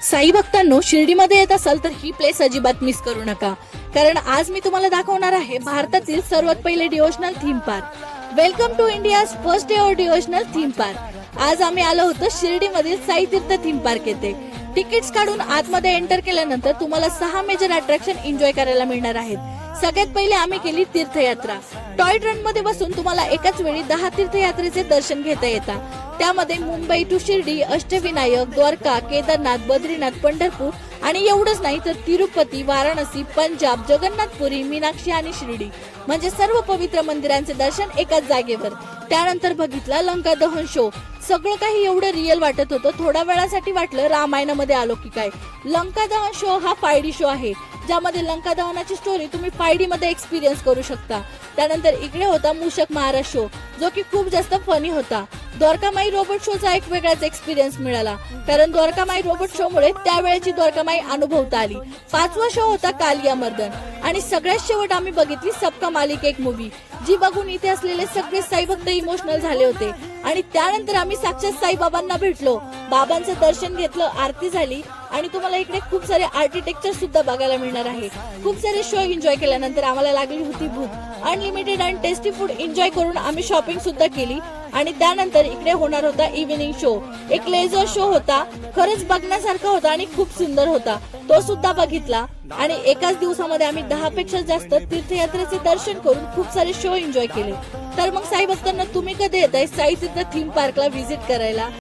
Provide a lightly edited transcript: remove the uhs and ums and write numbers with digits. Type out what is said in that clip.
साई भक्तांनो, शिर्डीमध्ये येत असाल तर ही प्लेस अजिबात मिस करू नका, कारण आज मी तुम्हाला दाखवणार आहे भारतातील सर्वात पहिले devotional theme park. Welcome to India's first ever devotional theme park. आज आम्ही आलो होतो शिर्डीमधील साई तीर्थ थीम पार्क येथे. तिकीट्स काढून आतमध्ये एंटर केल्यानंतर तुम्हाला 6 मेजर अट्रॅक्शन एन्जॉय करायला मिळणार आहेत. सगळ्यात पहिले आम्ही केली तीर्थयात्रा. टॉय ट्रेन मध्ये बसून तुम्हाला एकाच वेळी 10 तीर्थयात्रेचे दर्शन घेता येतात. त्यामध्ये मुंबई टू शिर्डी, अष्टविनायक, द्वारका, केदारनाथ, बद्रीनाथ, पंढरपूर आणि एवढंच नाही तर तिरुपती, वाराणसी, पंजाब, जगन्नाथपुरी, मीनाक्षी आणि शिर्डी म्हणजे सर्व पवित्र मंदिरांचे दर्शन एकाच जागेवर. त्यानंतर बघितला लंका दहन शो. सगळं काही एवढं रिअल वाटत होतं, थोड्या वेळासाठी वाटलं रामायणामध्ये आलो की काय. लंका दहन शो हा 5D शो आहे, ज्यामध्ये लंका दहनाची स्टोरी तुम्ही 5D मध्ये एक्सपिरियन्स करू शकता. त्यानंतर इकडे होता मूषक महाराज शो, जो की खूप जास्त फनी होता. द्वारकामाई रोबोट शोचा एक वेगळाच एक्सपिरियन्स मिळाला, कारण द्वारकामाई रोबोट शो मुळे त्यावेळेची द्वारकामाई अनुभवता आली. 5वा शो होता कालिया मर्दन. आणि सगळ्यात शेवट आम्ही बघितली सबका मालिक एक मूवी, जी बघून इथे असलेले सगळे साई भक्त इमोशनल झाले होते. आणि त्यानंतर आम्ही साक्षात साईबाबांना भेटलो, बाबांचं दर्शन घेतलं, आरती झाली आणि तुम्हाला इकडे खूप सारे आर्किटेक्चर सुद्धा बघायला मिळणार आहे. खूप सारे शो एन्जॉय केल्यानंतर आम्हाला लागली होती भूक. अनलिमिटेड आणि टेस्टी फूड एन्जॉय करून आम्ही शॉपिंग सुद्धा केली. आणि त्यानंतर इकडे होणार होता इव्हिनिंग शो. एक लेझर शो होता, खरंच बघण्यासारखा होता आणि खूप सुंदर होता, तो सुद्धा बघितला. आणि एकाच दिवसामध्ये आम्ही 10 पेक्षा जास्त तीर्थयात्रेचे दर्शन करून खूप सारे शो एन्जॉय केले. तर मग साई भक्तांना, तुम्ही कधी येताय साई तीर्थ थीम पार्कला व्हिजिट करायला?